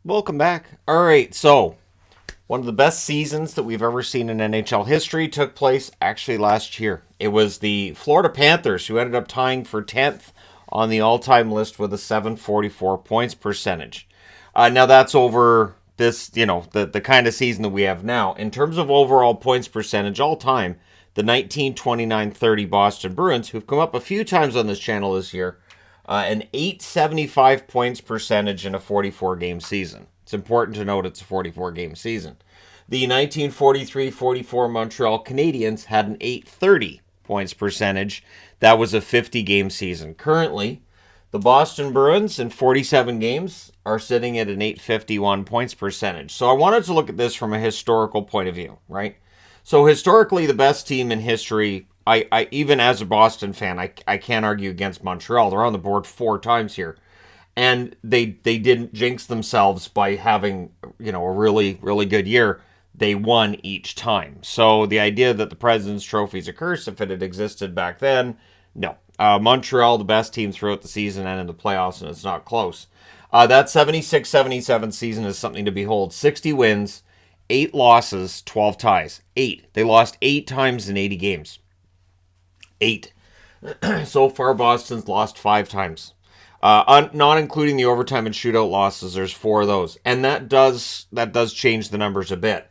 Welcome back. All right, so one of the best seasons that we've ever seen in NHL history took place actually last year. It was the Florida Panthers who ended up tying for 10th on the all-time list with a 744 points percentage. Now that's over this, the kind of season that we have now. In terms of overall points percentage all time, the 1929-30 Boston Bruins, who've come up a few times on this channel this year, an 875 points percentage in a 44 game season. It's important to note it's a 44 game season. The 1943-44 Montreal Canadiens had an 830 points percentage. That was a 50 game season. Currently, the Boston Bruins in 47 games are sitting at an 851 points percentage. So I wanted to look at this from a historical point of view, right? So historically, the best team in history, I even as a Boston fan, I can't argue against Montreal. They're on the board 4 times here. And they didn't jinx themselves by having, a really, really good year. They won each time. So the idea that the President's Trophy is a curse, if it had existed back then, no. Montreal, the best team throughout the season and in the playoffs, and it's not close. That 76-77 season is something to behold. 60 wins, 8 losses, 12 ties. 8. They lost 8 times in 80 games. 8. So far, Boston's lost 5 times. Not including the overtime and shootout losses, there's 4 of those. And that does change the numbers a bit.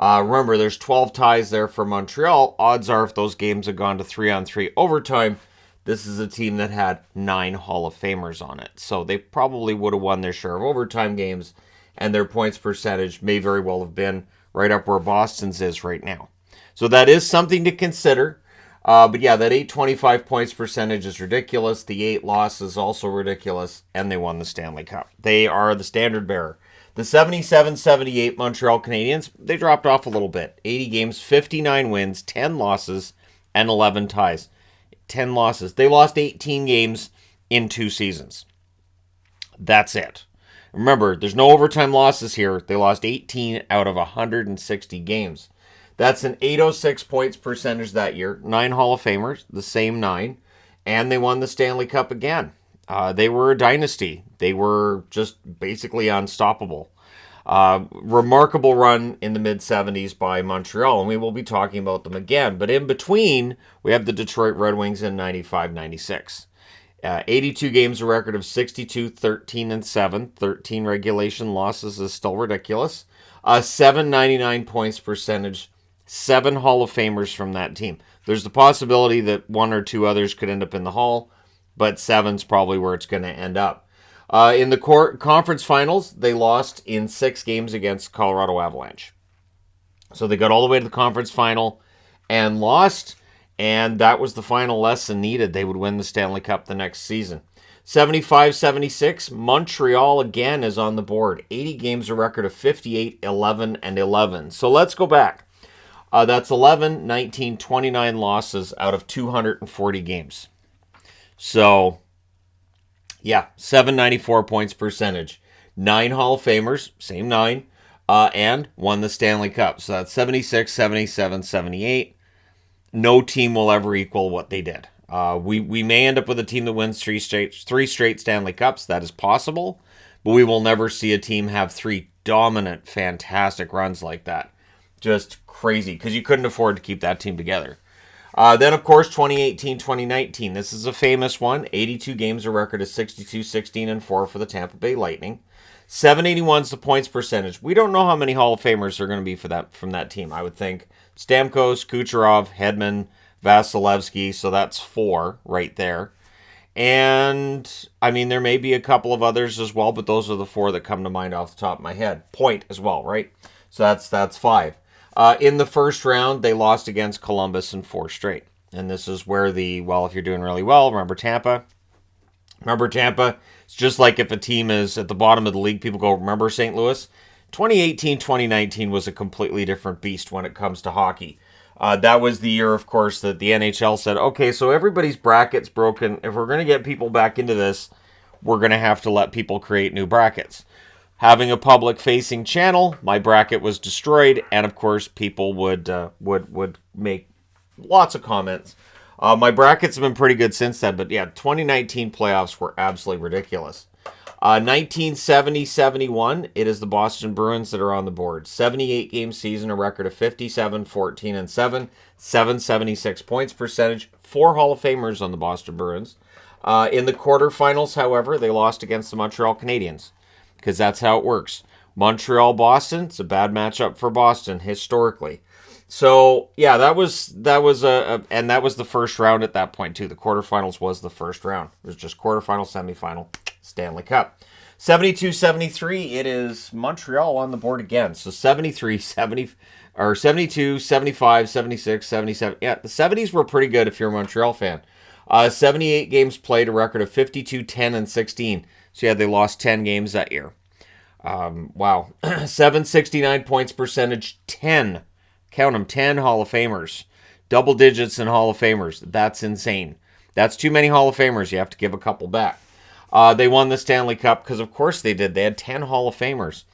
Remember, there's 12 ties there for Montreal. Odds are if those games had gone to 3-on-3 overtime, this is a team that had 9 Hall of Famers on it. So they probably would have won their share of overtime games, and their points percentage may very well have been right up where Boston's is right now. So that is something to consider. But yeah, that 825 points percentage is ridiculous. The 8 losses also ridiculous, and they won the Stanley Cup. They are the standard bearer. The 77-78 Montreal Canadiens, they dropped off a little bit. 80 games, 59 wins, 10 losses, and 11 ties. 10 losses. They lost 18 games in 2 seasons. That's it. Remember, there's no overtime losses here. They lost 18 out of 160 games. That's an 806 points percentage that year. 9 Hall of Famers, the same 9. And they won the Stanley Cup again. They were a dynasty. They were just basically unstoppable. Remarkable run in the mid-70s by Montreal, and we will be talking about them again. But in between, we have the Detroit Red Wings in 95-96. 82 games, a record of 62, 13, and 7. 13 regulation losses is still ridiculous. 799 points percentage. 7 Hall of Famers from that team. There's the possibility that 1 or 2 others could end up in the Hall, but 7's probably where it's going to end up. In the conference finals, they lost in 6 games against Colorado Avalanche. So they got all the way to the conference final and lost, and that was the final lesson needed. They would win the Stanley Cup the next season. 75-76, Montreal again is on the board. 80 games, a record of 58, 11, and 11. So let's go back. That's 11, 19, 29 losses out of 240 games. So, yeah, 794 points percentage. 9 Hall of Famers, same 9, and won the Stanley Cup. So that's 76, 77, 78. No team will ever equal what they did. We may end up with a team that wins 3 straight Stanley Cups. That is possible. But we will never see a team have 3 dominant, fantastic runs like that. Just crazy, because you couldn't afford to keep that team together. Then, of course, 2018-2019. This is a famous one. 82 games, a record of 62, 16, and 4 for the Tampa Bay Lightning. 781 is the points percentage. We don't know how many Hall of Famers are going to be from that team. I would think Stamkos, Kucherov, Hedman, Vasilevsky. So that's 4 right there. And, I mean, there may be a couple of others as well, but those are the 4 that come to mind off the top of my head. Point as well, right? So that's 5. In the first round, they lost against Columbus in 4 straight. And this is where if you're doing really well, remember Tampa? It's just like if a team is at the bottom of the league, people go, remember St. Louis? 2018-2019 was a completely different beast when it comes to hockey. That was the year, of course, that the NHL said, okay, so everybody's bracket's broken. If we're going to get people back into this, we're going to have to let people create new brackets. Having a public-facing channel, my bracket was destroyed, and of course, people would make lots of comments. My brackets have been pretty good since then, but yeah, 2019 playoffs were absolutely ridiculous. 1970-71, it is the Boston Bruins that are on the board. 78-game season, a record of 57, 14, and 7, 776 points percentage. 4 Hall of Famers on the Boston Bruins. In the quarterfinals, however, they lost against the Montreal Canadiens, because that's how it works. Montreal-Boston, it's a bad matchup for Boston historically. So yeah, that was and that was the first round at that point too. The quarterfinals was the first round. It was just quarterfinal, semifinal, Stanley Cup. 72-73, it is Montreal on the board again. So 73, 70, or 72, 75, 76, 77. Yeah, the 70s were pretty good if you're a Montreal fan. 78 games played, a record of 52, 10, and 16. So yeah, they lost 10 games that year. Wow. 769 points percentage, 10. Count them, 10 Hall of Famers. Double digits in Hall of Famers. That's insane. That's too many Hall of Famers. You have to give a couple back. They won the Stanley Cup because, of course, they did. They had 10 Hall of Famers.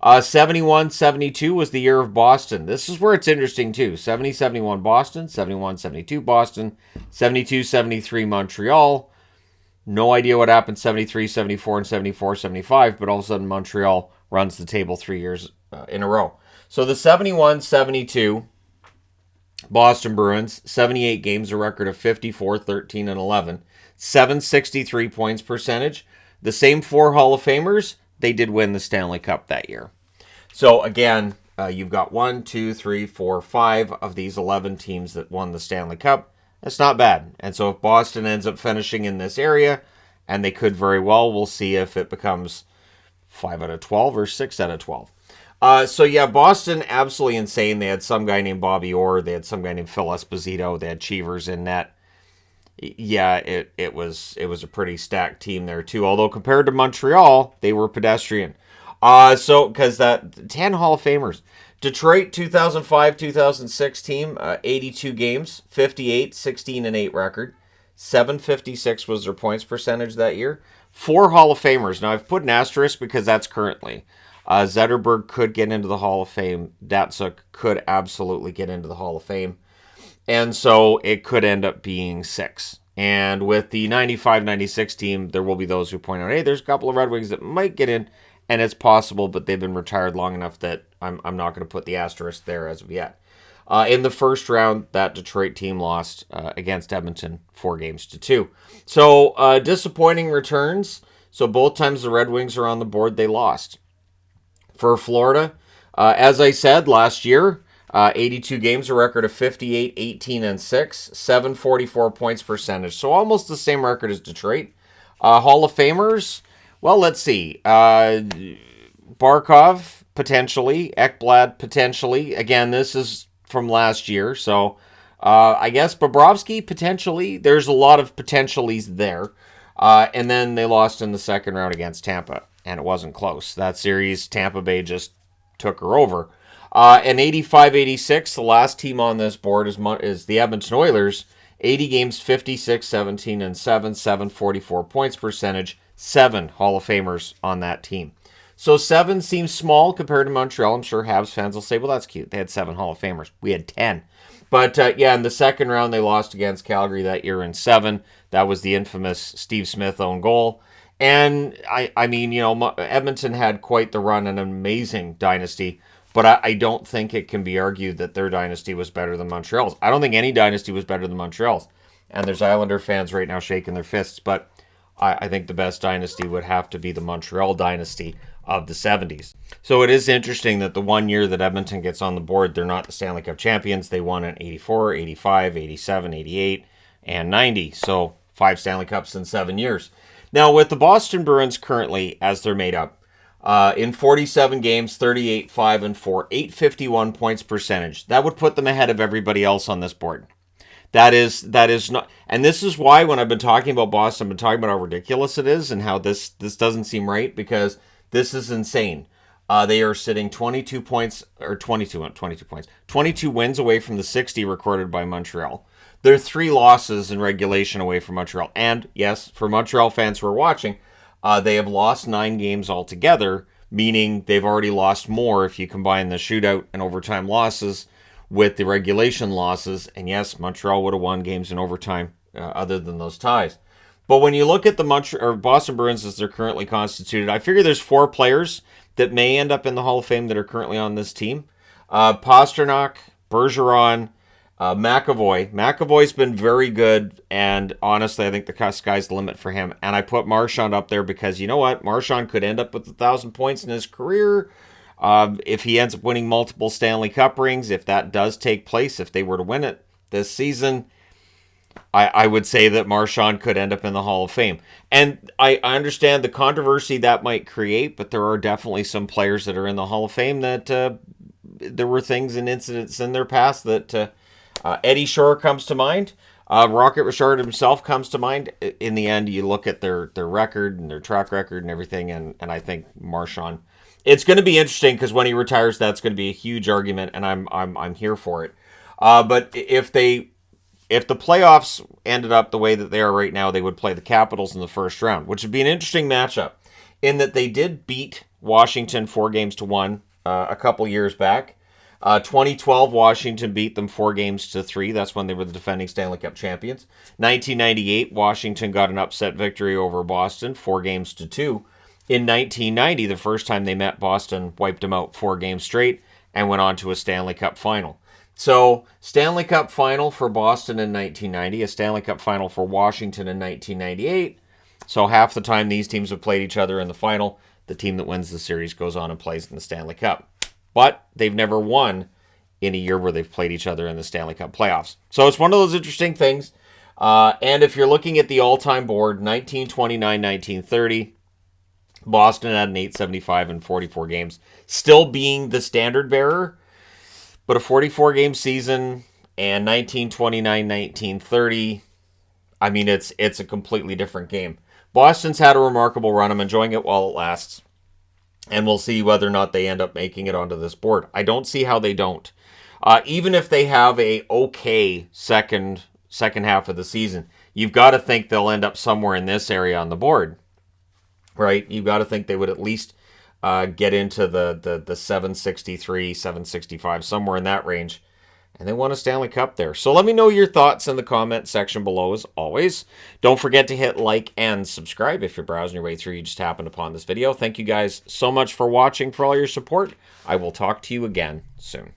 71-72 was the year of Boston. This is where it's interesting, too. 70-71 Boston, 71-72 Boston, 72-73 Montreal. No idea what happened 73, 74, and 74, 75, but all of a sudden Montreal runs the table 3 years in a row. So the 71-72 Boston Bruins, 78 games, a record of 54, 13, and 11, 763 points percentage. The same 4 Hall of Famers, they did win the Stanley Cup that year. So again, you've got 1, 2, 3, 4, 5 of these 11 teams that won the Stanley Cup. That's not bad. And so if Boston ends up finishing in this area, and they could very well, we'll see if it becomes 5 out of 12 or 6 out of 12. So yeah, Boston, absolutely insane. They had some guy named Bobby Orr. They had some guy named Phil Esposito. They had Cheevers in net. Yeah, it was a pretty stacked team there too. Although compared to Montreal, they were pedestrian. So because that 10 Hall of Famers. Detroit 2005-2006 team, 82 games, 58, 16, and 8 record. 756 was their points percentage that year. 4 Hall of Famers. Now I've put an asterisk because that's currently. Zetterberg could get into the Hall of Fame. Datsuk could absolutely get into the Hall of Fame. And so it could end up being 6. And with the 95-96 team, there will be those who point out, hey, there's a couple of Red Wings that might get in, and it's possible, but they've been retired long enough that I'm not going to put the asterisk there as of yet. In the first round, that Detroit team lost against Edmonton 4-2. So disappointing returns. So both times the Red Wings are on the board, they lost. For Florida, as I said last year, 82 games, a record of 58, 18, and 6, 744 points percentage. So almost the same record as Detroit. Hall of Famers, well, let's see. Barkov, potentially. Ekblad, potentially. Again, this is from last year. So I guess Bobrovsky, potentially. There's a lot of potentialities there. And then they lost in the second round against Tampa. And it wasn't close. That series, Tampa Bay just took her over. And 85-86, the last team on this board is the Edmonton Oilers. 80 games, 56, 17, and 7, 744 points percentage. 7 Hall of Famers on that team. So 7 seems small compared to Montreal. I'm sure Habs fans will say, well, that's cute. They had 7 Hall of Famers. We had 10. But yeah, in the second round, they lost against Calgary that year in 7. That was the infamous Steve Smith own goal. And I mean, you know, Edmonton had quite the run, an amazing dynasty. But I don't think it can be argued that their dynasty was better than Montreal's. I don't think any dynasty was better than Montreal's. And there's Islander fans right now shaking their fists. But I think the best dynasty would have to be the Montreal dynasty of the 70s. So it is interesting that the 1 year that Edmonton gets on the board, they're not the Stanley Cup champions. They won in 84, 85, 87, 88, and 90. So 5 Stanley Cups in 7 years. Now, with the Boston Bruins currently, as they're made up, in 47 games, 38, 5, and 4, 851 points percentage. That would put them ahead of everybody else on this board. That is not, and this is why when I've been talking about Boston, I've been talking about how ridiculous it is and how this doesn't seem right, because this is insane. They are sitting 22 points, or 22 points, 22 wins away from the 60 recorded by Montreal. They're 3 losses in regulation away from Montreal. And yes, for Montreal fans who are watching, they have lost 9 games altogether, meaning they've already lost more if you combine the shootout and overtime losses with the regulation losses. And yes, Montreal would have won games in overtime other than those ties. But when you look at the Boston Bruins as they're currently constituted, I figure there's 4 players that may end up in the Hall of Fame that are currently on this team. Pastrnak, Bergeron, McAvoy. McAvoy's been very good, and honestly, I think the sky's the limit for him. And I put Marchand up there because you know what? Marchand could end up with 1,000 points in his career. If he ends up winning multiple Stanley Cup rings, if that does take place, if they were to win it this season, I would say that Marchand could end up in the Hall of Fame. And I understand the controversy that might create, but there are definitely some players that are in the Hall of Fame that there were things and incidents in their past that Eddie Shore comes to mind. Rocket Richard himself comes to mind. In the end, you look at their record and their track record and everything, and I think Marchand. It's going to be interesting because when he retires, that's going to be a huge argument, and I'm here for it. But if the playoffs ended up the way that they are right now, they would play the Capitals in the first round, which would be an interesting matchup in that they did beat Washington 4-1 a couple years back. 2012, Washington beat them 4-3. That's when they were the defending Stanley Cup champions. 1998, Washington got an upset victory over Boston, 4-2. In 1990, the first time they met, Boston wiped them out 4 games straight and went on to a Stanley Cup final. So, Stanley Cup final for Boston in 1990, a Stanley Cup final for Washington in 1998. So, half the time these teams have played each other in the final, the team that wins the series goes on and plays in the Stanley Cup. But they've never won in a year where they've played each other in the Stanley Cup playoffs. So, it's one of those interesting things. And if you're looking at the all-time board, 1929-1930, Boston had an 875 in 44 games, still being the standard bearer. But a 44-game season and 1929-1930, I mean, it's a completely different game. Boston's had a remarkable run. I'm enjoying it while it lasts. And we'll see whether or not they end up making it onto this board. I don't see how they don't. Even if they have a okay second half of the season, you've got to think they'll end up somewhere in this area on the board. Right? You've got to think they would at least get into the 763, 765, somewhere in that range. And they won a Stanley Cup there. So let me know your thoughts in the comment section below as always. Don't forget to hit like and subscribe if you're browsing your way through. You just happened upon this video. Thank you guys so much for watching, for all your support. I will talk to you again soon.